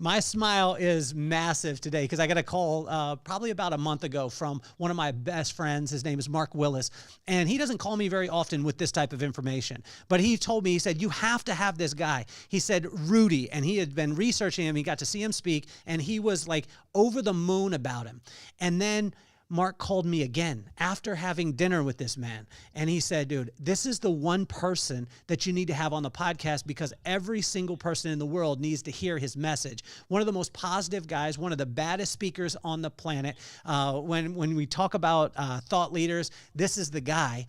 My smile is massive today because I got a call probably about a month ago from one of my best friends. His name is Mark Willis, and he doesn't call me very often with this type of information. But he told me, he said, you have to have this guy. He said, Rudi, and he had been researching him. He got to see him speak, and he was like over the moon about him. And then Mark called me again after having dinner with this man. And he said, dude, this is the one person that you need to have on the podcast because every single person in the world needs to hear his message. One of the most positive guys, one of the baddest speakers on the planet. When we talk about thought leaders, this is the guy.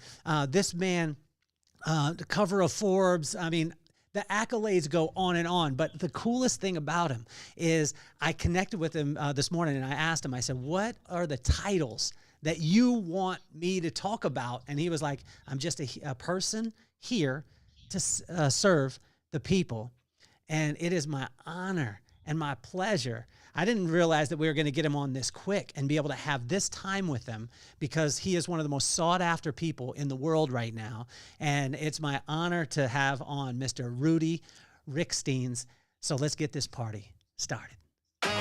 This man, the cover of Forbes, I mean, the accolades go on, but the coolest thing about him is I connected with him this morning and I asked him, I said, what are the titles that you want me to talk about? And he was like, I'm just a person here to serve the people. And it is my honor and my pleasure. I didn't realize that we were going to get him on this quick and be able to have this time with him because he is one of the most sought after people in the world right now. And it's my honor to have on Mr. Rudi Riekstins. So let's get this party started. Nothing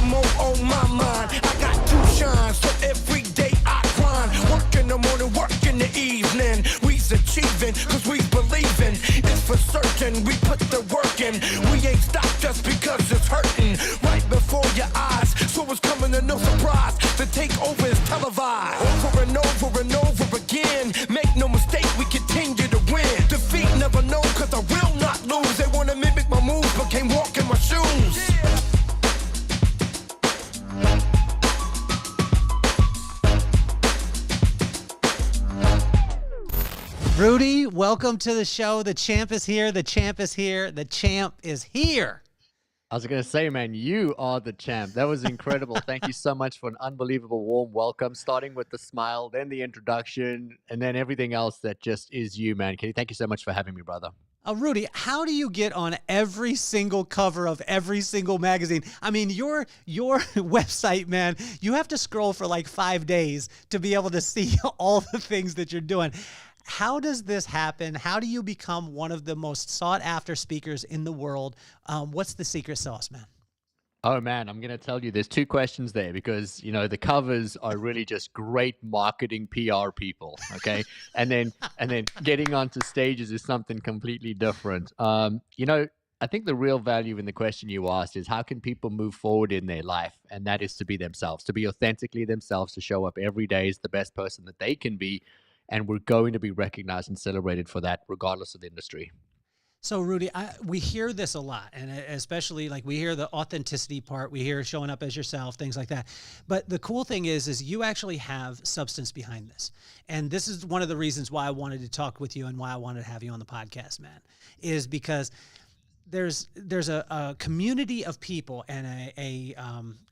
more on my mind. I got to shine, so every day I grind. Work in the morning, work in the evening. We's achieving, cause we believing. It's for certain, we put the work in. We ain't stopped just because it's hurting. Right before your eyes, so it's coming to no surprise. The takeover is televised. Over and over and over again. Make no mistake, we continue to win. Defeat never know, cause I will not lose. They wanna mimic my moves, but can't walk in my shoes. Rudi, welcome to the show. The champ is here. The champ is here. The champ is here. I was going to say, man, you are the champ. That was incredible. Thank you so much for an unbelievable warm welcome, starting with the smile, then the introduction, and then everything else that just is you, man. Kenny, thank you so much for having me, brother. Rudi, how do you get on every single cover of every single magazine? I mean, your website, man, you have to scroll for like 5 days to be able to see all the things that you're doing. How does this happen? How do you become one of the most sought after speakers in the world? What's the secret sauce, man? Oh, man, I'm going to tell you there's two questions there because, you know, the covers are really just great marketing PR people. Okay. and then getting onto stages is something completely different. You know, I think the real value in the question you asked is how can people move forward in their life? And that is to be themselves, to be authentically themselves, to show up every day as the best person that they can be. And we're going to be recognized and celebrated for that, regardless of the industry. So, Rudi, we hear this a lot, and especially like we hear the authenticity part, we hear showing up as yourself, things like that. But the cool thing is you actually have substance behind this. And this is one of the reasons why I wanted to talk with you and why I wanted to have you on the podcast, man, is because there's a community of people and a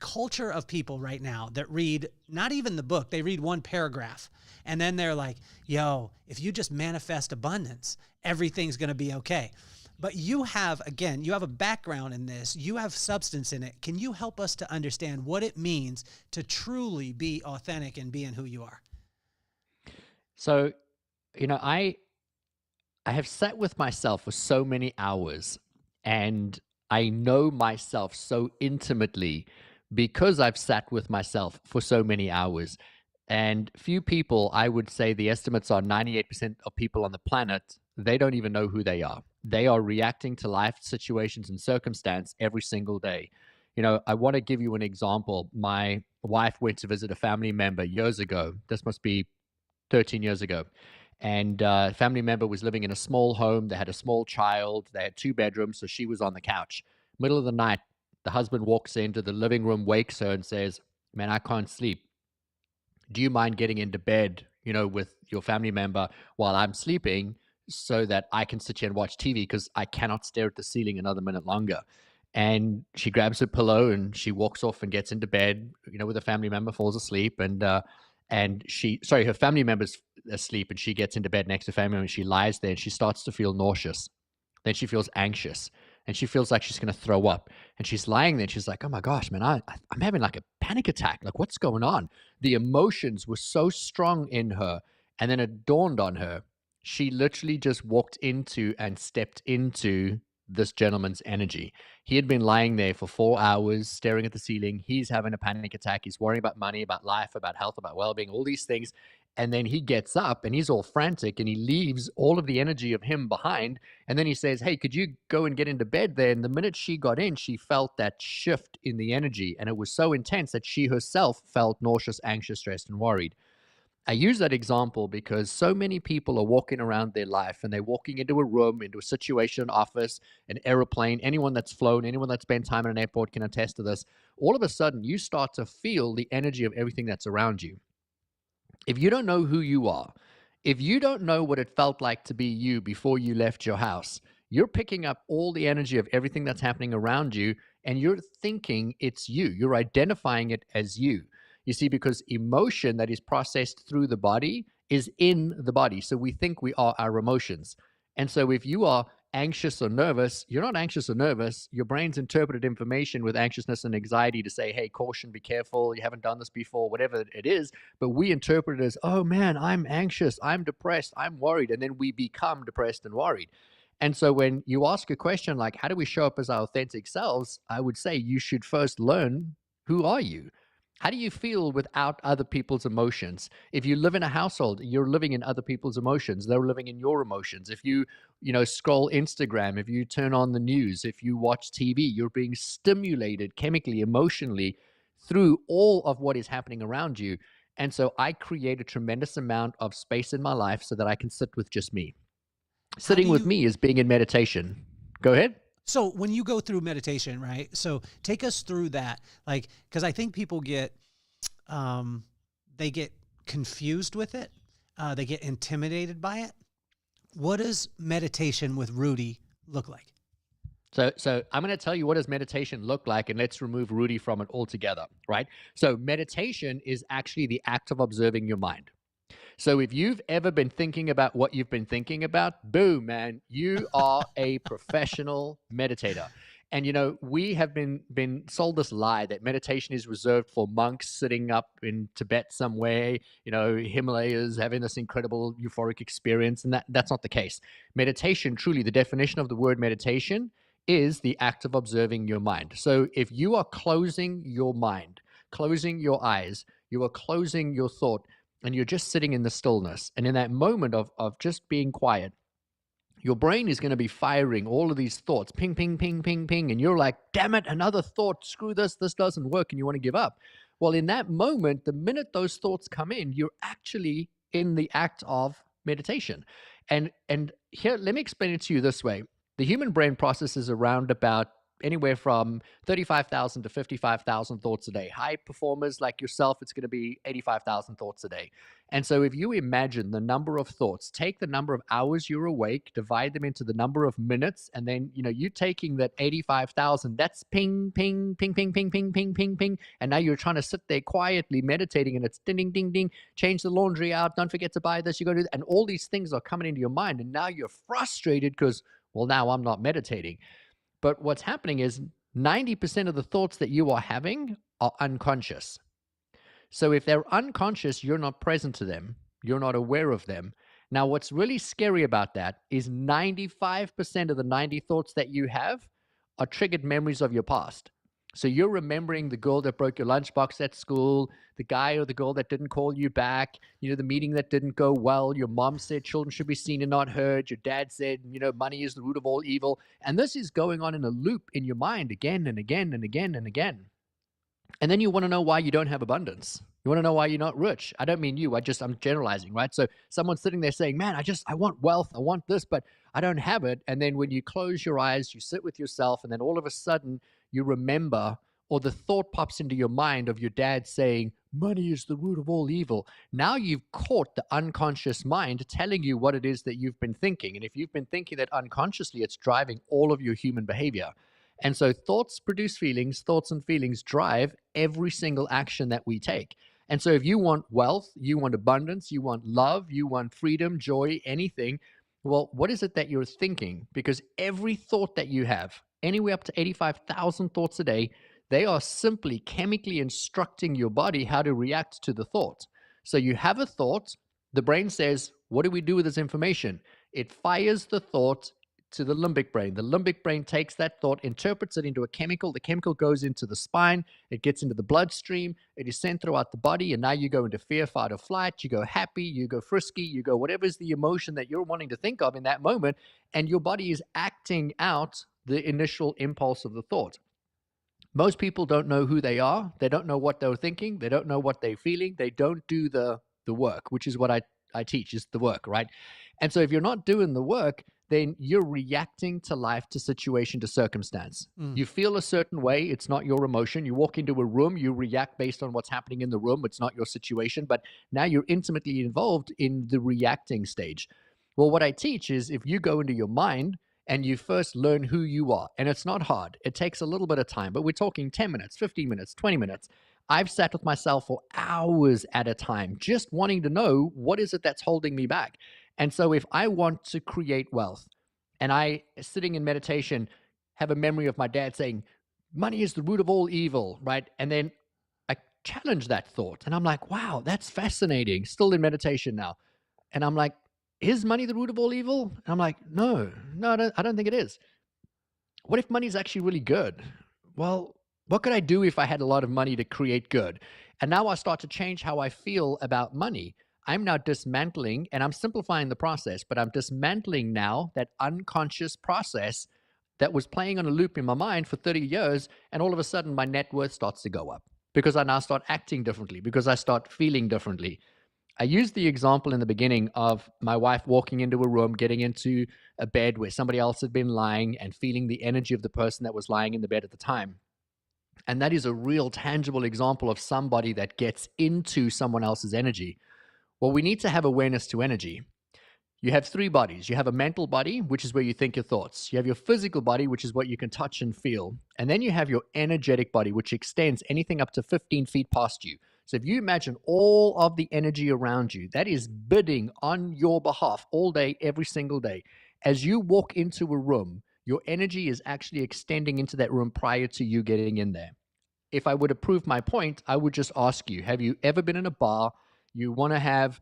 culture of people right now that read not even the book, they read one paragraph. And then they're like, yo, if you just manifest abundance, everything's going to be okay. But you have a background in this. You have substance in it. Can you help us to understand what it means to truly be authentic and being who you are? So, you know, I have sat with myself for so many hours and I know myself so intimately because I've sat with myself for so many hours. And few people, I would say the estimates are 98% of people on the planet, they don't even know who they are. They are reacting to life situations and circumstance every single day. You know, I want to give you an example. My wife went to visit a family member years ago. This must be 13 years ago. And a family member was living in a small home. They had a small child. They had 2 bedrooms, so she was on the couch. Middle of the night, the husband walks into the living room, wakes her and says, man, I can't sleep. Do you mind getting into bed, you know, with your family member while I'm sleeping so that I can sit here and watch TV because I cannot stare at the ceiling another minute longer? And she grabs her pillow and she walks off and gets into bed, you know, with a family member, falls asleep. And her family member's asleep and she gets into bed next to family member and she lies there and she starts to feel nauseous. Then she feels anxious. and she feels like she's going to throw up. And she's lying there and she's like, oh my gosh, man, I'm having like a panic attack. Like, what's going on? The emotions were so strong in her. And then it dawned on her. She literally just walked into and stepped into this gentleman's energy. He had been lying there for 4 hours, staring at the ceiling. He's having a panic attack. He's worrying about money, about life, about health, about well-being, all these things. And then he gets up and he's all frantic and he leaves all of the energy of him behind. And then he says, hey, could you go and get into bed there? And the minute she got in, she felt that shift in the energy. And it was so intense that she herself felt nauseous, anxious, stressed, and worried. I use that example because so many people are walking around their life and they're walking into a room, into a situation, an office, an airplane. Anyone that's flown, anyone that's spent time in an airport can attest to this. All of a sudden, you start to feel the energy of everything that's around you. If you don't know who you are, if you don't know what it felt like to be you before you left your house, you're picking up all the energy of everything that's happening around you and you're thinking it's you. You're identifying it as you. You see, because emotion that is processed through the body is in the body. So we think we are our emotions. And so if you are anxious or nervous, you're not anxious or nervous. Your brain's interpreted information with anxiousness and anxiety to say, hey, caution, be careful. You haven't done this before, whatever it is. But we interpret it as, oh man, I'm anxious, I'm depressed, I'm worried. And then we become depressed and worried. And so when you ask a question like, how do we show up as our authentic selves? I would say you should first learn, who are you? How do you feel without other people's emotions? If you live in a household, you're living in other people's emotions. They're living in your emotions. If you scroll Instagram, if you turn on the news, if you watch TV, you're being stimulated chemically, emotionally through all of what is happening around you. And so I create a tremendous amount of space in my life so that I can sit with just me. Sitting with me is being in meditation. Go ahead. So when you go through meditation, right? So take us through that, like, because I think people get, they get confused with it. They get intimidated by it. What does meditation with Rudi look like? So I'm going to tell you what does meditation look like, and let's remove Rudi from it altogether, right? So meditation is actually the act of observing your mind. So if you've ever been thinking about what you've been thinking about, boom, man, you are a professional meditator. And, we have been sold this lie that meditation is reserved for monks sitting up in Tibet somewhere, Himalayas, having this incredible euphoric experience. And that's not the case. Meditation, truly, the definition of the word meditation is the act of observing your mind. So if you are closing your mind, closing your eyes, you are closing your thought, and you're just sitting in the stillness. And in that moment of just being quiet, your brain is going to be firing all of these thoughts, ping, ping, ping, ping, ping. And you're like, damn it, another thought, screw this doesn't work. And you want to give up. Well, in that moment, the minute those thoughts come in, you're actually in the act of meditation. And here, let me explain it to you this way. The human brain processes around about anywhere from 35,000 to 55,000 thoughts a day. High performers like yourself, it's going to be 85,000 thoughts a day. And so if you imagine the number of thoughts, take the number of hours you're awake, divide them into the number of minutes, and then, you taking that 85,000, that's ping, ping, ping, ping, ping, ping, ping, ping, ping. And now you're trying to sit there quietly meditating, and it's ding, ding, ding, ding, change the laundry out, don't forget to buy this, you got to do that. And all these things are coming into your mind. And now you're frustrated because, well, now I'm not meditating. But what's happening is 90% of the thoughts that you are having are unconscious. So if they're unconscious, you're not present to them. You're not aware of them. Now, what's really scary about that is 95% of the 90 thoughts that you have are triggered memories of your past. So you're remembering the girl that broke your lunchbox at school, the guy or the girl that didn't call you back, the meeting that didn't go well. Your mom said children should be seen and not heard. Your dad said, money is the root of all evil. And this is going on in a loop in your mind again and again and again and again. And then you want to know why you don't have abundance. You want to know why you're not rich. I don't mean you. I'm generalizing, right? So someone's sitting there saying, man, I want wealth. I want this, but I don't have it. And then when you close your eyes, you sit with yourself, and then all of a sudden you remember, or the thought pops into your mind of your dad saying, money is the root of all evil. Now you've caught the unconscious mind telling you what it is that you've been thinking. And if you've been thinking that unconsciously, it's driving all of your human behavior. And so thoughts produce feelings, thoughts and feelings drive every single action that we take. And so if you want wealth, you want abundance, you want love, you want freedom, joy, anything, well, what is it that you're thinking? Because every thought that you have, anywhere up to 85,000 thoughts a day. They are simply chemically instructing your body how to react to the thought. So you have a thought, the brain says, what do we do with this information? It fires the thought to the limbic brain. The limbic brain takes that thought, interprets it into a chemical. The chemical goes into the spine. It gets into the bloodstream. It is sent throughout the body. And now you go into fear, fight, or flight. You go happy. You go frisky. You go whatever's the emotion that you're wanting to think of in that moment. And your body is acting out the initial impulse of the thought. Most people don't know who they are. They don't know what they're thinking. They don't know what they're feeling. They don't do the work, which is what I teach, is the work, right? And so if you're not doing the work, then you're reacting to life, to situation, to circumstance. You feel a certain way. It's not your emotion. You walk into a room, you react based on what's happening in the room. It's not your situation, but now you're intimately involved in the reacting stage. Well, what I teach is if you go into your mind and you first learn who you are, and it's not hard. It takes a little bit of time, but we're talking 10 minutes, 15 minutes, 20 minutes. I've sat with myself for hours at a time, just wanting to know what is it that's holding me back. And so if I want to create wealth and I, sitting in meditation, have a memory of my dad saying, money is the root of all evil, right? And then I challenge that thought and I'm like, wow, that's fascinating. Still in meditation now. And I'm like, is money the root of all evil? And I'm like, no, I don't think it is. What if money is actually really good? Well, what could I do if I had a lot of money to create good? And now I start to change how I feel about money. I'm now dismantling, and I'm simplifying the process, but I'm dismantling now that unconscious process that was playing on a loop in my mind for 30 years. And all of a sudden, my net worth starts to go up because I now start acting differently, because I start feeling differently. I used the example in the beginning of my wife walking into a room, getting into a bed where somebody else had been lying and feeling the energy of the person that was lying in the bed at the time. And that is a real tangible example of somebody that gets into someone else's energy. Well, we need to have awareness to energy. You have three bodies. You have a mental body, which is where you think your thoughts. You have your physical body, which is what you can touch and feel. And then you have your energetic body, which extends anything up to 15 feet past you. So if you imagine all of the energy around you, that is bidding on your behalf all day, every single day. As you walk into a room, your energy is actually extending into that room prior to you getting in there. If I were to prove my point, I would just ask you, have you ever been in a bar? You want to have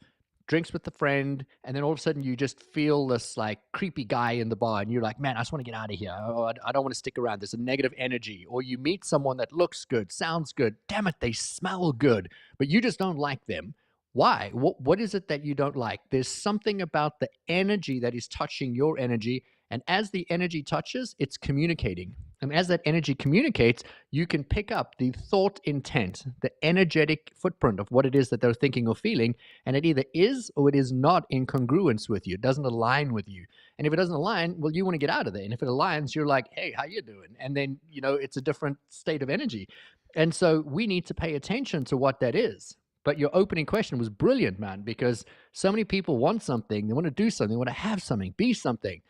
drinks with a friend, and then all of a sudden you just feel this like creepy guy in the bar, and you're like, man, I just want to get out of here. Oh, I don't want to stick around. There's a negative energy. Or you meet someone that looks good, sounds good. Damn it, they smell good, but you just don't like them. Why? What is it that you don't like? There's something about the energy that is touching your energy. And as the energy touches, it's communicating. And as that energy communicates, you can pick up the thought intent, the energetic footprint of what it is that they're thinking or feeling. And it either is or it is not in congruence with you. It doesn't align with you. And if it doesn't align, well, you want to get out of there. And if it aligns, you're like, hey, how you doing? And then, it's a different state of energy. And so we need to pay attention to what that is. But your opening question was brilliant, man, because so many people want something. They want to do something. They want to have something, be something.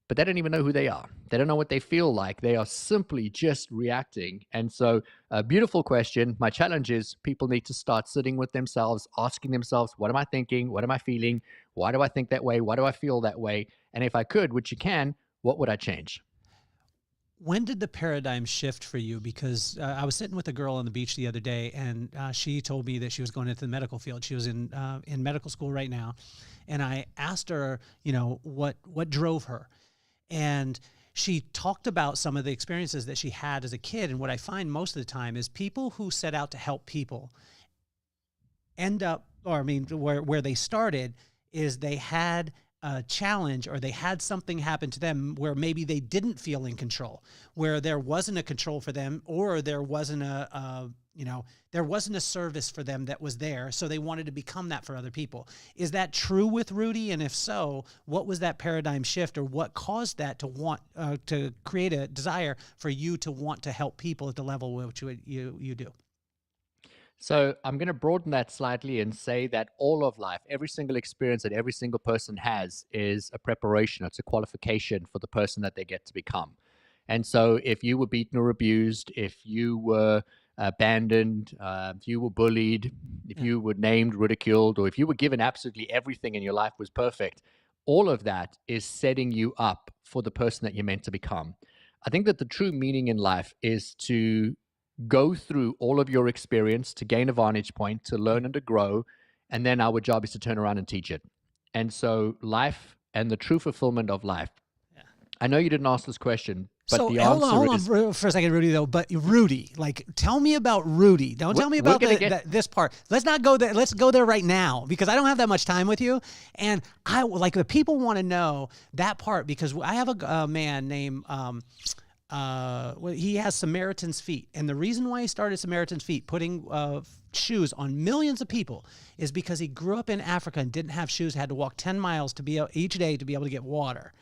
But they don't even know who they are. They don't know what they feel like. They are simply just reacting. And so a beautiful question. My challenge is people need to start sitting with themselves, asking themselves, what am I thinking? What am I feeling? Why do I think that way? Why do I feel that way? And if I could, which you can, what would I change? When did the paradigm shift for you? Because I was sitting with a girl on the beach the other day, and she told me that she was going into the medical field. She was in medical school right now. And I asked her, what drove her? And she talked about some of the experiences that she had as a kid. And what I find most of the time is people who set out to help people end up, where they started is they had a challenge, or they had something happen to them where maybe they didn't feel in control, where there wasn't a control for them, or there wasn't there wasn't a service for them that was there. So they wanted to become that for other people. Is that true with Rudi? And if so, what was that paradigm shift, or what caused that to want to create a desire for you to want to help people at the level which you do? So I'm going to broaden that slightly and say that all of life, every single experience that every single person has is a preparation. It's a qualification for the person that they get to become. And so if you were beaten or abused, if you were abandoned, if you were bullied, if you were named, ridiculed, or if you were given absolutely everything and your life was perfect, all of that is setting you up for the person that you're meant to become. I think that the true meaning in life is to go through all of your experience to gain a vantage point, to learn and to grow. And then our job is to turn around and teach it. And so life and the true fulfillment of life. I know you didn't ask this question, but So the hold answer on is for a second, Rudy, though. But Rudy, like, tell me about Rudy. Don't tell me about this part. Let's not go there. Let's go there right now because I don't have that much time with you. And I like the people want to know that part because I have a man named he has Samaritan's feet, and the reason why he started Samaritan's feet, putting shoes on millions of people, is because he grew up in Africa and didn't have shoes, had to walk 10 miles each day to be able to get water.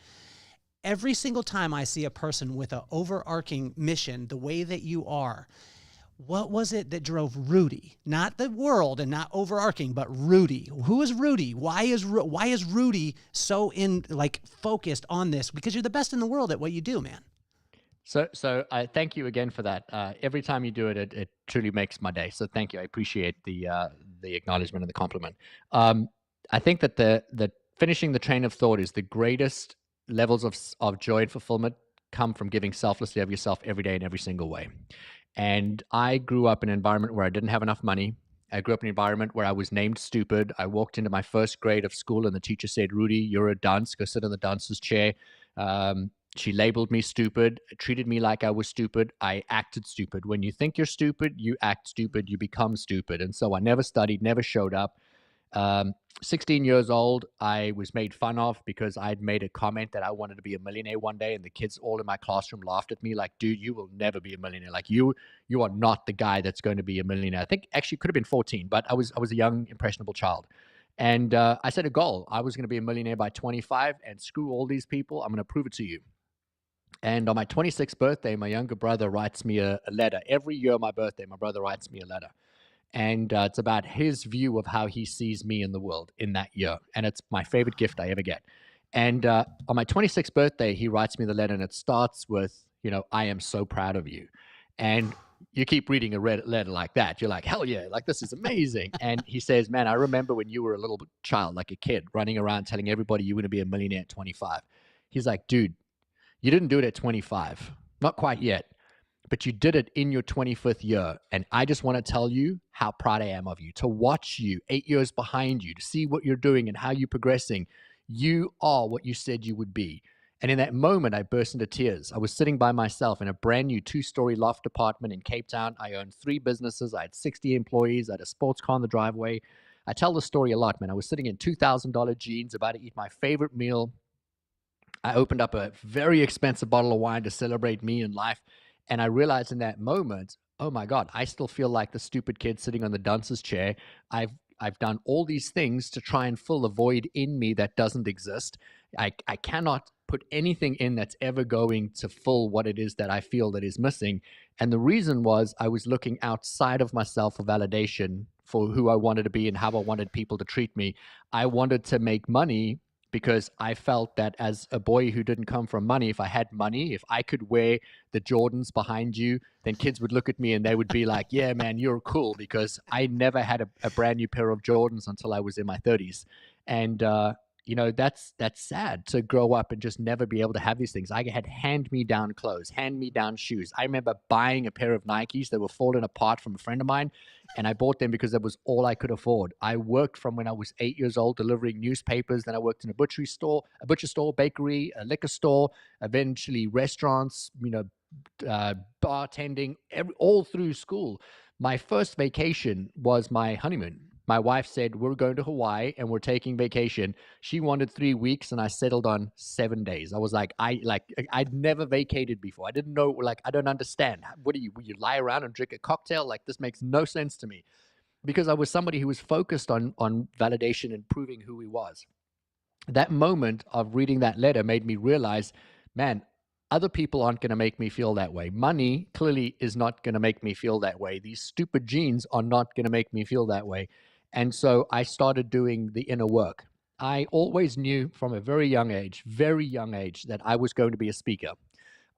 Every single time I see a person with an overarching mission, the way that you are, what was it that drove Rudy? Not the world and not overarching, but Rudy. Who is Rudy? Why is Rudy so focused on this? Because you're the best in the world at what you do, man. So I thank you again for that. Every time you do it, it truly makes my day. So thank you. I appreciate the acknowledgement and the compliment. I think that the finishing the train of thought is the greatest levels of joy and fulfillment come from giving selflessly of yourself every day in every single way. And I grew up in an environment where I didn't have enough money. I grew up in an environment where I was named stupid. I walked into my first grade of school and the teacher said, "Rudy, you're a dunce. Go sit in the dunce's chair." She labeled me stupid, treated me like I was stupid. I acted stupid. When you think you're stupid, you act stupid, you become stupid. And so I never studied, never showed up. 16 years old, I was made fun of because I'd made a comment that I wanted to be a millionaire one day, and the kids all in my classroom laughed at me like, "Dude, you will never be a millionaire. Like you are not the guy that's going to be a millionaire." I think actually it could have been 14, but I was a young, impressionable child. And I set a goal. I was going to be a millionaire by 25, and screw all these people. I'm going to prove it to you. And on my 26th birthday, my younger brother writes me a letter. Every year on my birthday, my brother writes me a letter. And it's about his view of how he sees me in the world in that year. And it's my favorite gift I ever get. And on my 26th birthday, he writes me the letter, and it starts with, "I am so proud of you." And you keep reading a letter like that. You're like, hell yeah, like this is amazing. And he says, "Man, I remember when you were a little child, like a kid, running around telling everybody you were going to be a millionaire at 25. He's like, "Dude, you didn't do it at 25, not quite yet, but you did it in your 25th year. And I just want to tell you how proud I am of you, to watch you 8 years behind you, to see what you're doing and how you're progressing. You are what you said you would be." And in that moment, I burst into tears. I was sitting by myself in a brand new 2-story loft apartment in Cape Town. I owned 3 businesses. I had 60 employees. I had a sports car in the driveway. I tell the story a lot, man. I was sitting in $2,000 jeans, about to eat my favorite meal. I opened up a very expensive bottle of wine to celebrate me and life. And I realized in that moment, oh my God, I still feel like the stupid kid sitting on the dunce's chair. I've done all these things to try and fill the void in me that doesn't exist. I cannot put anything in that's ever going to fill what it is that I feel that is missing. And the reason was I was looking outside of myself for validation for who I wanted to be and how I wanted people to treat me. I wanted to make money because I felt that as a boy who didn't come from money, if I had money, if I could wear the Jordans behind you, then kids would look at me and they would be like, "Yeah, man, you're cool," because I never had a brand new pair of Jordans until I was in my 30s. And, that's sad to grow up and just never be able to have these things. I had hand-me-down clothes, hand-me-down shoes. I remember buying a pair of Nikes that were falling apart from a friend of mine, and I bought them because that was all I could afford. I worked from when I was 8 years old delivering newspapers. Then I worked in a butcher store, bakery, a liquor store, eventually restaurants, bartending, all through school. My first vacation was my honeymoon. My wife said, "We're going to Hawaii and we're taking vacation." She wanted 3 weeks and I settled on 7 days. I was like, I'd never vacated before. I didn't know, I don't understand. Will you lie around and drink a cocktail? Like, this makes no sense to me, because I was somebody who was focused on validation and proving who he was. That moment of reading that letter made me realize, man, other people aren't going to make me feel that way. Money clearly is not going to make me feel that way. These stupid jeans are not going to make me feel that way. And so I started doing the inner work. I always knew from a very young age, that I was going to be a speaker.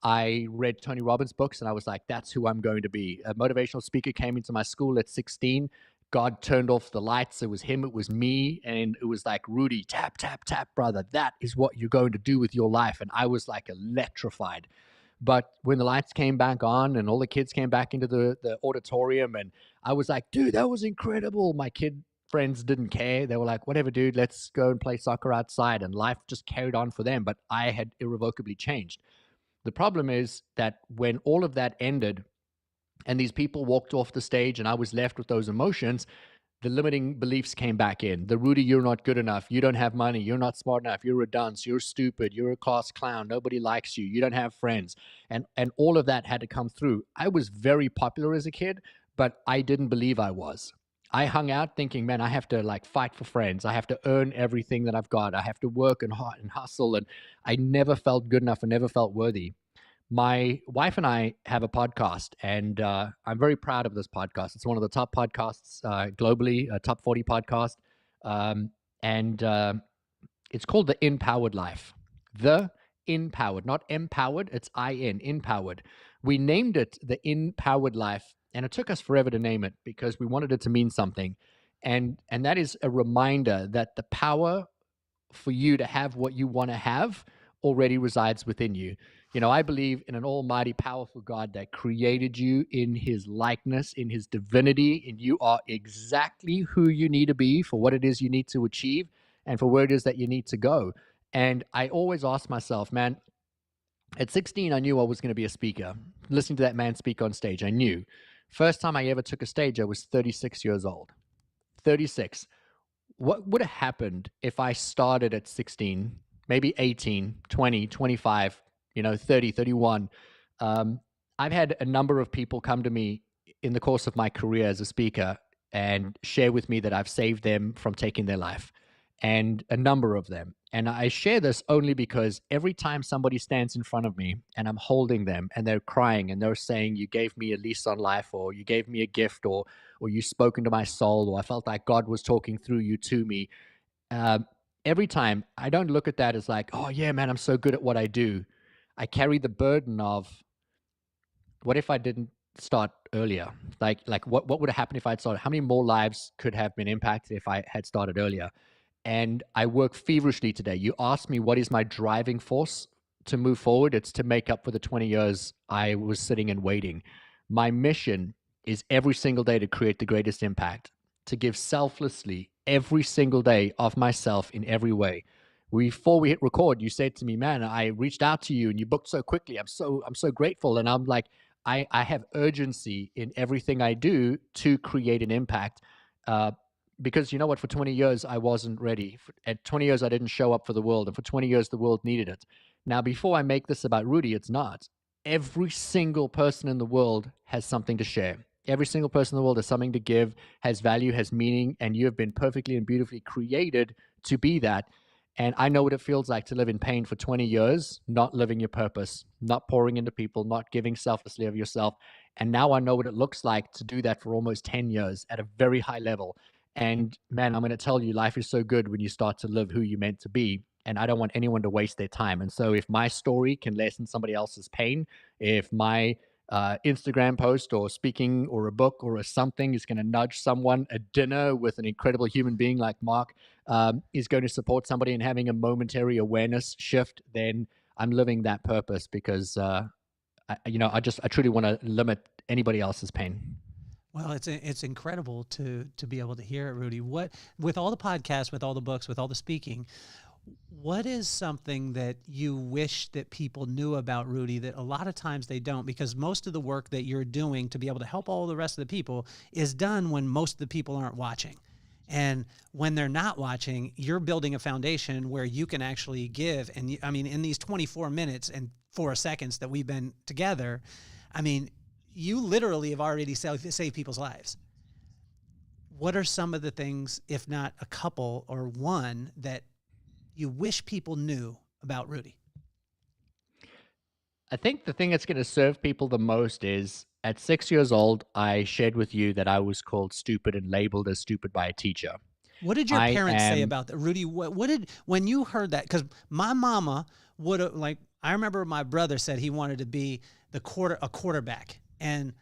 I read Tony Robbins books and I was like, that's who I'm going to be. A motivational speaker came into my school at 16. God turned off the lights. It was him, it was me. And it was like, "Rudy, tap, tap, tap, brother. That is what you're going to do with your life." And I was like electrified. But when the lights came back on and all the kids came back into the auditorium, and I was like, dude, that was incredible. My kid friends didn't care. They were like, whatever, dude, let's go and play soccer outside. And life just carried on for them. But I had irrevocably changed. The problem is that when all of that ended and these people walked off the stage and I was left with those emotions, the limiting beliefs came back in. The Rudi, you're not good enough. You don't have money. You're not smart enough. You're a dunce. You're stupid. You're a class clown. Nobody likes you. You don't have friends. And all of that had to come through. I was very popular as a kid, but I didn't believe I was. I hung out thinking, man, I have to like fight for friends. I have to earn everything that I've got. I have to work and hustle. And I never felt good enough and never felt worthy. My wife and I have a podcast, and I'm very proud of this podcast. It's one of the top podcasts globally, a top 40 podcast. And it's called The Empowered Life. The Empowered, not empowered, it's I-N, empowered. We named it The Empowered Life, and it took us forever to name it because we wanted it to mean something. And that is a reminder that the power for you to have what you want to have already resides within you. You know, I believe in an almighty, powerful God that created you in his likeness, in his divinity, and you are exactly who you need to be for what it is you need to achieve and for where it is that you need to go. And I always ask myself, man, at 16, I knew I was going to be a speaker. Listening to that man speak on stage, I knew. First time I ever took a stage, I was 36 years old. 36. What would have happened if I started at 16, maybe 18, 20, 25, 30, 31. I've had a number of people come to me in the course of my career as a speaker and share with me that I've saved them from taking their life, and a number of them. And I share this only because every time somebody stands in front of me and I'm holding them and they're crying and they're saying, you gave me a lease on life, or you gave me a gift, or you spoke into my soul, or I felt like God was talking through you to me. Every time, I don't look at that as like, oh yeah, man, I'm so good at what I do. I carry the burden of, what if I didn't start earlier? Like what would have happened if I'd started? How many more lives could have been impacted if I had started earlier? And I work feverishly today. You ask me, what is my driving force to move forward? It's to make up for the 20 years I was sitting and waiting. My mission is every single day to create the greatest impact, to give selflessly every single day of myself in every way. Before we hit record, you said to me, man, I reached out to you and you booked so quickly. I'm so grateful. And I'm like, I have urgency in everything I do to create an impact. Because you know what, for 20 years, I wasn't ready. At 20 years, I didn't show up for the world. And for 20 years, the world needed it. Now, before I make this about Rudi, it's not. Every single person in the world has something to share. Every single person in the world has something to give, has value, has meaning, and you have been perfectly and beautifully created to be that. And I know what it feels like to live in pain for 20 years, not living your purpose, not pouring into people, not giving selflessly of yourself. And now I know what it looks like to do that for almost 10 years at a very high level. And man, I'm going to tell you, life is so good when you start to live who you're meant to be. And I don't want anyone to waste their time. And so if my story can lessen somebody else's pain, if my Instagram post or speaking or a book or a something is going to nudge someone, a dinner with an incredible human being like Mark is going to support somebody in having a momentary awareness shift, then I'm living that purpose because, I truly want to limit anybody else's pain. Well, it's incredible to be able to hear it, Rudi. What, with all the podcasts, with all the books, with all the speaking, what is something that you wish that people knew about Rudi that a lot of times they don't? Because most of the work that you're doing to be able to help all the rest of the people is done when most of the people aren't watching. And when they're not watching, you're building a foundation where you can actually give. And I mean, in these 24 minutes and 4 seconds that we've been together, I mean, you literally have already saved people's lives. What are some of the things, if not a couple or one, that you wish people knew about Rudi? I think the thing that's going to serve people the most is, at 6 years old, I shared with you that I was called stupid and labeled as stupid by a teacher. What did your parents say about that? Rudi, when you heard that? Because my mama would have, I remember my brother said he wanted to be a quarterback. And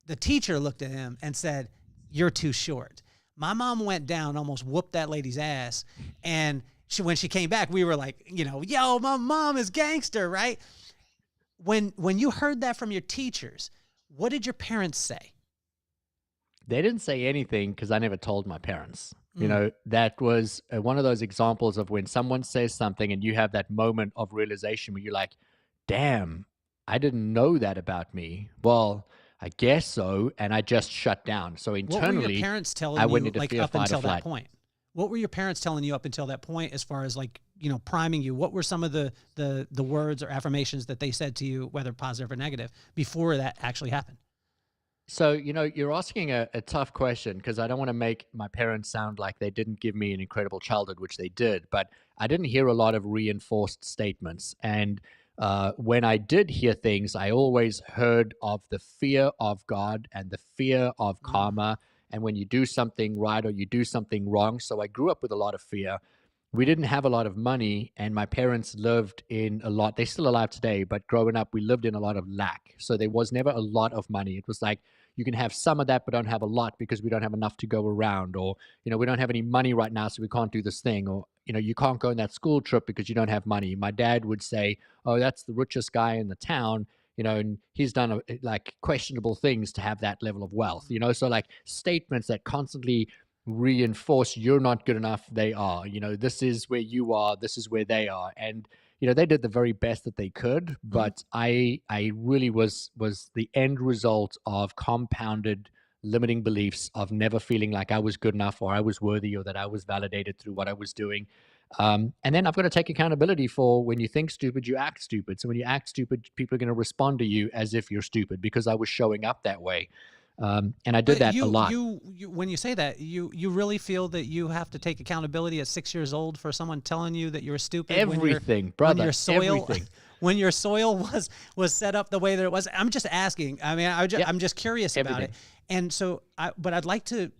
the teacher looked at him and said, "You're too short." My mom went down, almost whooped that lady's ass. And when she came back, we were like, yo, my mom is gangster, right? when you heard that from your teachers, what did your parents say? They didn't say anything because I never told my parents. You know, that was one of those examples of when someone says something and you have that moment of realization where you're like, damn, I didn't know that about me. Well, I guess so. And I just shut down. So internally, what were your parents telling I went you into like fear, up fight, or until that flight. point? What were your parents telling you up until that point as far as like, you know, priming you? What were some of the words or affirmations that they said to you, whether positive or negative, before that actually happened? So, you know, you're asking a tough question because I don't want to make my parents sound like they didn't give me an incredible childhood, which they did, but I didn't hear a lot of reinforced statements. And when I did hear things, I always heard of the fear of God and the fear of karma. And when you do something right or you do something wrong. So I grew up with a lot of fear. We didn't have a lot of money, and my parents lived in a lot. They're still alive today, but growing up, we lived in a lot of lack. So there was never a lot of money. It was like you can have some of that, but don't have a lot because we don't have enough to go around. Or, you know, we don't have any money right now, so we can't do this thing. Or, you know, you can't go on that school trip because you don't have money. My dad would say, oh, that's the richest guy in the town, you know, and he's done like questionable things to have that level of wealth, you know. So like statements that constantly reinforce you're not good enough, they are, you know, this is where you are, this is where they are. And you know, they did the very best that they could, but I really was the end result of compounded limiting beliefs of never feeling like I was good enough or I was worthy or that I was validated through what I was doing. And then I've got to take accountability for when you think stupid, you act stupid. So when you act stupid, people are going to respond to you as if you're stupid because I was showing up that way. And I did that a lot. You, when you say that, you really feel that you have to take accountability at 6 years old for someone telling you that you're stupid. Everything, brother. When your soil, everything. When your soil was set up the way that it was. I'm just asking. I mean, I'm just curious about it. And so, but I'd like to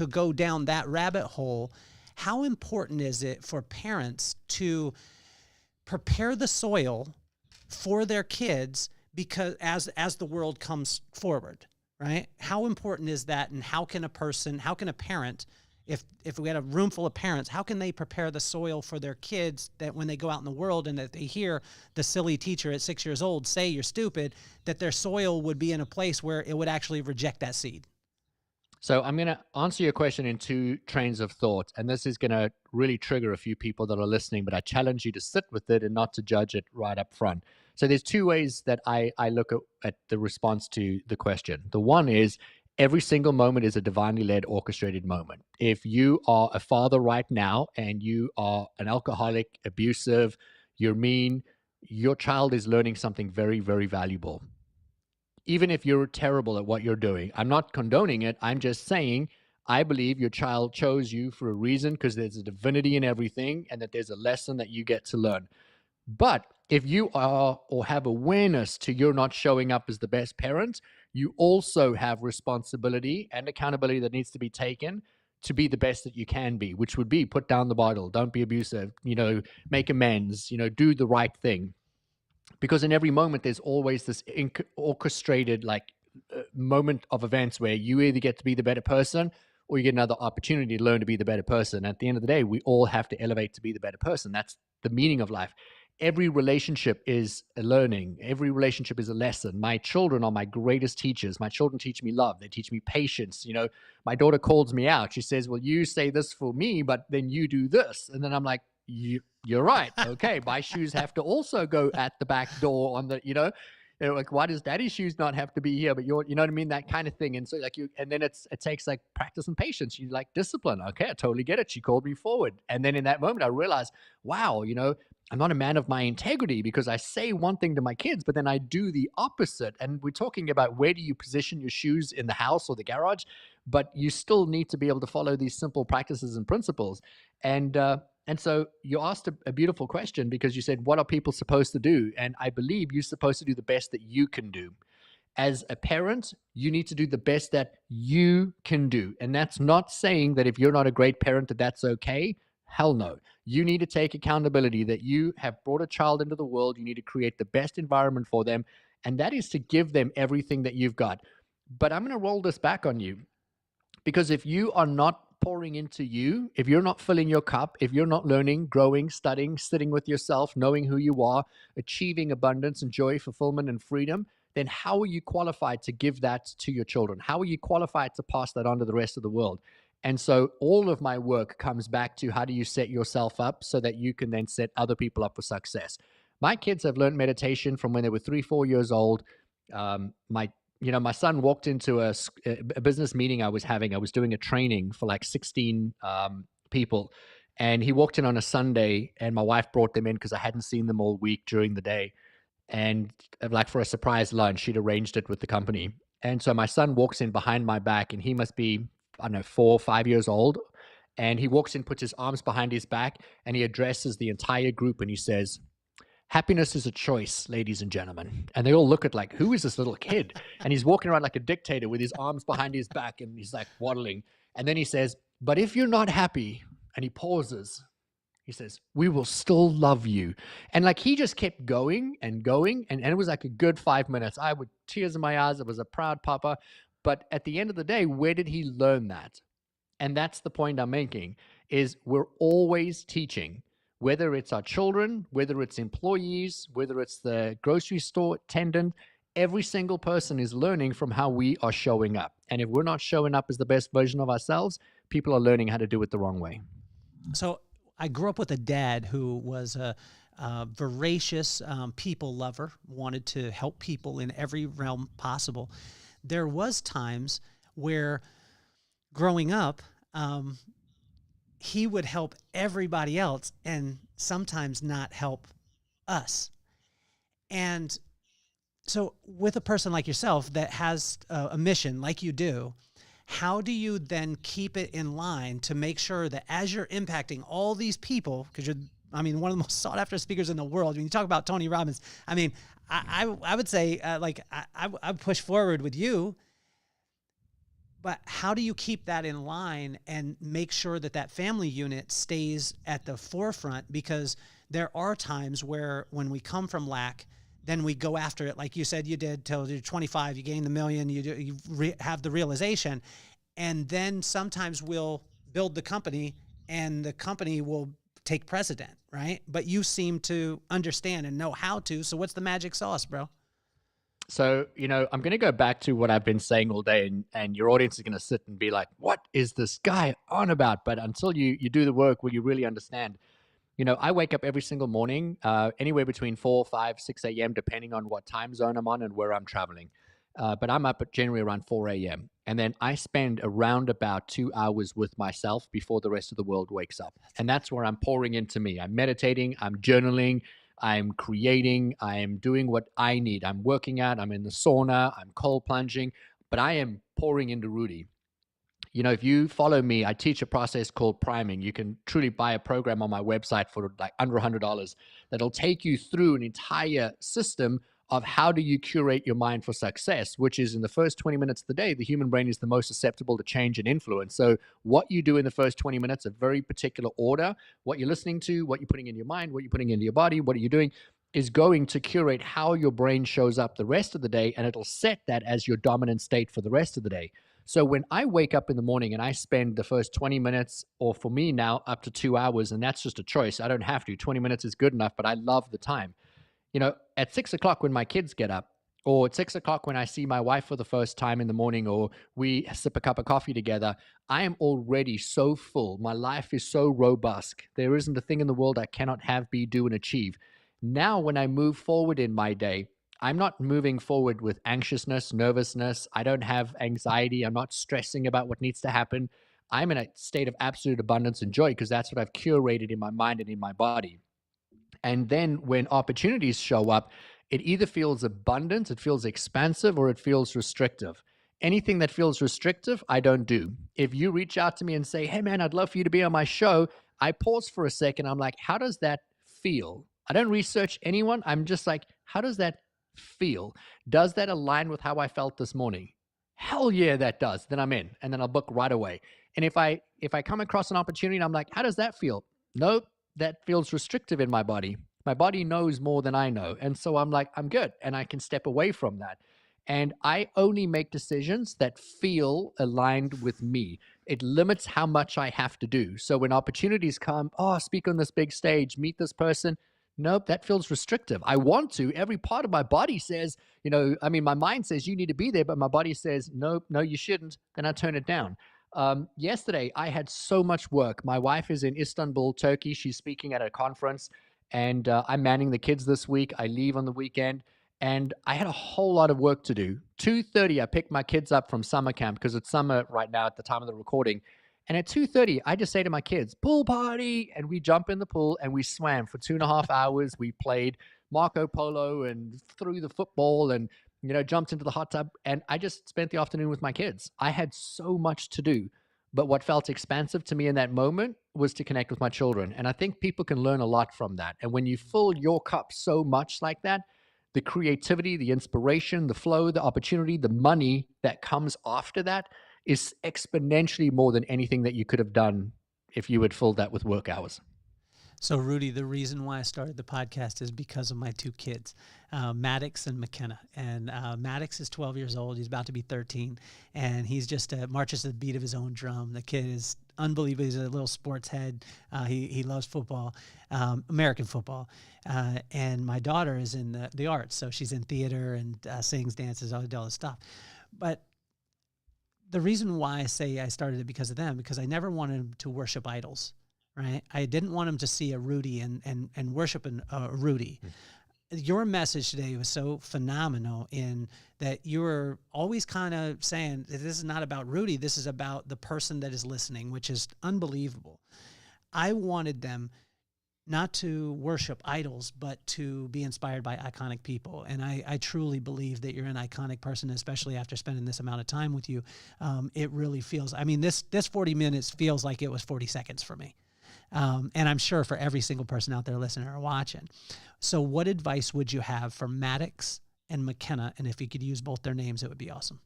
go down that rabbit hole. How important is it for parents to prepare the soil for their kids because as the world comes forward? Right? How important is that? And how can a parent, if we had a room full of parents, how can they prepare the soil for their kids that when they go out in the world and that they hear the silly teacher at 6 years old say you're stupid, that their soil would be in a place where it would actually reject that seed? So I'm going to answer your question in two trains of thought. And this is going to really trigger a few people that are listening, but I challenge you to sit with it and not to judge it right up front. So there's two ways that I look at the response to the question. The one is every single moment is a divinely led, orchestrated moment. If you are a father right now and you are an alcoholic, abusive, you're mean, your child is learning something very, very valuable. Even if you're terrible at what you're doing, I'm not condoning it. I'm just saying I believe your child chose you for a reason because there's a divinity in everything and that there's a lesson that you get to learn. But if you are or have awareness to you're not showing up as the best parent, you also have responsibility and accountability that needs to be taken to be the best that you can be, which would be put down the bottle, don't be abusive, you know, make amends, you know, do the right thing. Because in every moment, there's always this orchestrated moment of events where you either get to be the better person or you get another opportunity to learn to be the better person. At the end of the day, we all have to elevate to be the better person. That's the meaning of life. Every relationship is a learning. Every relationship is a lesson. My children are my greatest teachers. My children teach me love. They teach me patience. You know, my daughter calls me out. She says, well, you say this for me, but then you do this. And then I'm like, you're right. Okay. My shoes have to also go at the back door on the, you know, like, why does daddy's shoes not have to be here? But you know what I mean? That kind of thing. And so and then it takes like practice and patience. You like discipline. Okay. I totally get it. She called me forward. And then in that moment, I realized, wow, you know, I'm not a man of my integrity because I say one thing to my kids, but then I do the opposite. And we're talking about where do you position your shoes in the house or the garage, but you still need to be able to follow these simple practices and principles. And so you asked a beautiful question because you said, what are people supposed to do? And I believe you're supposed to do the best that you can do. As a parent, you need to do the best that you can do. And that's not saying that if you're not a great parent, that's okay. Hell no. You need to take accountability that you have brought a child into the world. You need to create the best environment for them. And that is to give them everything that you've got. But I'm going to roll this back on you because if you are not pouring into you, if you're not filling your cup, if you're not learning, growing, studying, sitting with yourself, knowing who you are, achieving abundance and joy, fulfillment and freedom, then how are you qualified to give that to your children? How are you qualified to pass that on to the rest of the world? And so all of my work comes back to how do you set yourself up so that you can then set other people up for success. My kids have learned meditation from when they were 3-4 years old. My son walked into a business meeting I was having. I was doing a training for like 16 people. And he walked in on a Sunday, and my wife brought them in because I hadn't seen them all week during the day. And like for a surprise lunch, she'd arranged it with the company. And so my son walks in behind my back, and he must be, I don't know, 4 or 5 years old. And he walks in, puts his arms behind his back, and he addresses the entire group, and he says, "Happiness is a choice, ladies and gentlemen." And they all look at like, who is this little kid? And he's walking around like a dictator with his arms behind his back, and he's like waddling. And then he says, "But if you're not happy," and he pauses, he says, "we will still love you." And like he just kept going and going. And it was like a good 5 minutes. I with tears in my eyes. I was a proud papa. But at the end of the day, where did he learn that? And that's the point I'm making, is we're always teaching. Whether it's our children, whether it's employees, whether it's the grocery store attendant, every single person is learning from how we are showing up. And if we're not showing up as the best version of ourselves, people are learning how to do it the wrong way. So I grew up with a dad who was a voracious people lover, wanted to help people in every realm possible. There was times where growing up, he would help everybody else and sometimes not help us. And so with a person like yourself that has a mission like you do, how do you then keep it in line to make sure that as you're impacting all these people, because you're, one of the most sought after speakers in the world. When you talk about Tony Robbins, I would say I push forward with you. But how do you keep that in line and make sure that that family unit stays at the forefront? Because there are times where when we come from lack, then we go after it. Like you said, you did till you're 25, you gain the million, you have the realization. And then sometimes we'll build the company and the company will take precedent, right? But you seem to understand and know how to. So what's the magic sauce, bro? So, I'm going to go back to what I've been saying all day, and your audience is going to sit and be like, what is this guy on about? But until you do the work, will you really understand? I wake up every single morning, anywhere between 4, 5, 6 a.m., depending on what time zone I'm on and where I'm traveling. But I'm up at generally around 4 a.m. And then I spend around about 2 hours with myself before the rest of the world wakes up. And that's where I'm pouring into me. I'm meditating, I'm journaling, I'm creating, I'm doing what I need. I'm working out, I'm in the sauna, I'm cold plunging, but I am pouring into Rudi. If you follow me, I teach a process called priming. You can truly buy a program on my website for like under $100 that'll take you through an entire system of how do you curate your mind for success, which is in the first 20 minutes of the day, the human brain is the most susceptible to change and influence. So what you do in the first 20 minutes, a very particular order, what you're listening to, what you're putting in your mind, what you're putting into your body, what are you doing, is going to curate how your brain shows up the rest of the day, and it'll set that as your dominant state for the rest of the day. So when I wake up in the morning and I spend the first 20 minutes, or for me now, up to 2 hours, and that's just a choice. I don't have to. 20 minutes is good enough, but I love the time. At 6 o'clock when my kids get up, or at 6 o'clock when I see my wife for the first time in the morning, or we sip a cup of coffee together, I am already so full. My life is so robust. There isn't a thing in the world I cannot have, be, do, and achieve. Now, when I move forward in my day, I'm not moving forward with anxiousness, nervousness. I don't have anxiety. I'm not stressing about what needs to happen. I'm in a state of absolute abundance and joy because that's what I've curated in my mind and in my body. And then when opportunities show up, it either feels abundant, it feels expansive, or it feels restrictive. Anything that feels restrictive, I don't do. If you reach out to me and say, hey man, I'd love for you to be on my show, I pause for a second. I'm like, how does that feel? I don't research anyone. I'm just like, how does that feel? Does that align with how I felt this morning? Hell yeah, that does. Then I'm in, and then I'll book right away. And if I come across an opportunity and I'm like, how does that feel? Nope, that feels restrictive in my body. My body knows more than I know. And so I'm like, I'm good. And I can step away from that. And I only make decisions that feel aligned with me. It limits how much I have to do. So when opportunities come, speak on this big stage, meet this person. Nope, that feels restrictive. I want to. Every part of my body says, my mind says you need to be there, but my body says, nope, no, you shouldn't. Then I turn it down. Yesterday, I had so much work. My wife is in Istanbul, Turkey. She's speaking at a conference, and I'm manning the kids this week. I leave on the weekend, and I had a whole lot of work to do. 2:30, I picked my kids up from summer camp because it's summer right now at the time of the recording. And at 2:30, I just say to my kids, pool party. And we jump in the pool and we swam for 2.5 hours. We played Marco Polo and threw the football and, jumped into the hot tub. And I just spent the afternoon with my kids. I had so much to do. But what felt expansive to me in that moment was to connect with my children. And I think people can learn a lot from that. And when you fill your cup so much like that, the creativity, the inspiration, the flow, the opportunity, the money that comes after that is exponentially more than anything that you could have done if you had filled that with work hours. So, Rudi, the reason why I started the podcast is because of my two kids, Maddox and McKenna. And Maddox is 12 years old. He's about to be 13. And he's just marches to the beat of his own drum. The kid is unbelievable. He's a little sports head. He loves football, American football. And my daughter is in the arts. So she's in theater and sings, dances, all this stuff. But the reason why I say I started it because of them, because I never wanted to worship idols. Right? I didn't want him to see a Rudi and worship a Rudi. Your message today was so phenomenal in that you were always kind of saying that this is not about Rudi. This is about the person that is listening, which is unbelievable. I wanted them not to worship idols, but to be inspired by iconic people. And I truly believe that you're an iconic person, especially after spending this amount of time with you. It really feels, this 40 minutes feels like it was 40 seconds for me. And I'm sure for every single person out there listening or watching. So what advice would you have for Maddox and McKenna? And if you could use both their names, it would be awesome.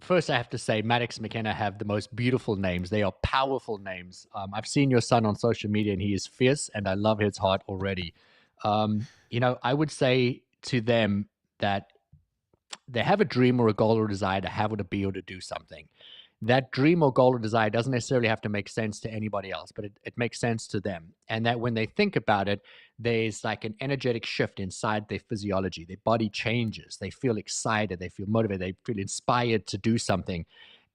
First I have to say Maddox and McKenna have the most beautiful names. They are powerful names. I've seen your son on social media and he is fierce and I love his heart already. I would say to them that they have a dream or a goal or a desire to have or to be or to do something. That dream or goal or desire doesn't necessarily have to make sense to anybody else, but it makes sense to them. And that when they think about it, there's like an energetic shift inside their physiology. Their body changes. They feel excited. They feel motivated. They feel inspired to do something.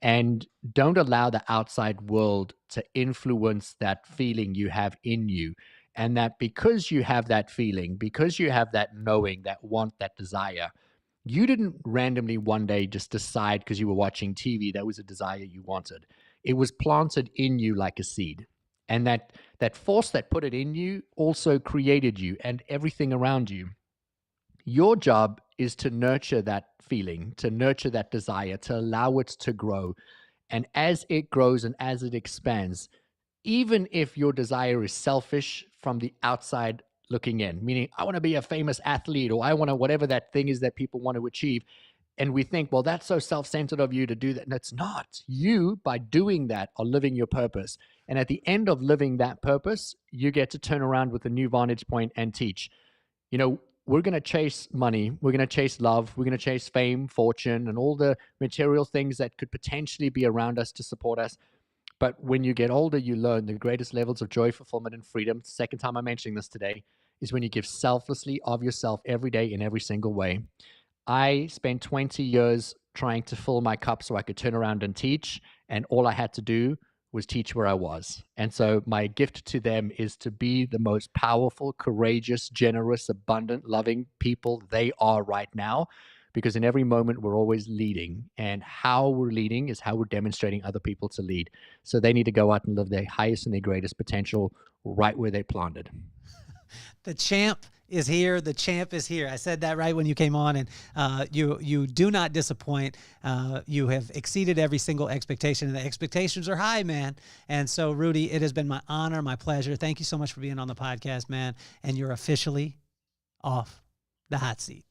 And don't allow the outside world to influence that feeling you have in you. And that because you have that feeling, because you have that knowing, that want, that desire, you didn't randomly one day just decide because you were watching TV that was a desire you wanted. It was planted in you like a seed. And that force that put it in you also created you and everything around you. Your job is to nurture that feeling, to nurture that desire, to allow it to grow. And as it grows and as it expands, even if your desire is selfish from the outside looking in, meaning I want to be a famous athlete or I want to, whatever that thing is that people want to achieve. And we think, well, that's so self-centered of you to do that. And it's not. You, by doing that, are living your purpose. And at the end of living that purpose, you get to turn around with a new vantage point and teach. We're going to chase money. We're going to chase love. We're going to chase fame, fortune, and all the material things that could potentially be around us to support us. But when you get older, you learn the greatest levels of joy, fulfillment, and freedom. Second time I'm mentioning this today is when you give selflessly of yourself every day in every single way. I spent 20 years trying to fill my cup so I could turn around and teach. And all I had to do was teach where I was. And so my gift to them is to be the most powerful, courageous, generous, abundant, loving people they are right now. Because in every moment, we're always leading. And how we're leading is how we're demonstrating other people to lead. So they need to go out and live their highest and their greatest potential right where they planted. The champ is here. The champ is here. I said that right when you came on, and you do not disappoint. You have exceeded every single expectation, and the expectations are high, man. And so, Rudi, it has been my honor, my pleasure. Thank you so much for being on the podcast, man. And you're officially off the hot seat.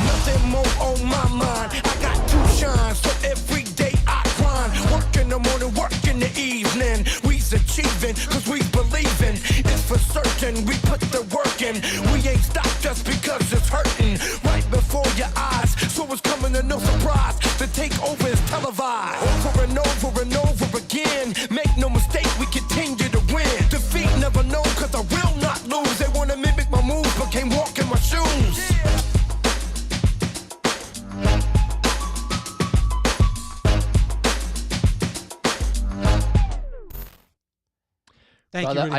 Nothing more on my mind. I got to shine, so every day I grind. Work in the morning, work in the evening. We's achieving, cause we believing. It's for certain we put the work in. We ain't stopped just because it's hurting. Right before your eyes, so it's coming to no surprise. The takeover is televised. Over and over and over again. Make no mistake, we continue to win. Defeat never known, cause I will not lose. They wanna mimic my moves, but can't walk in my shoes. Thank you, Brother, Rudi.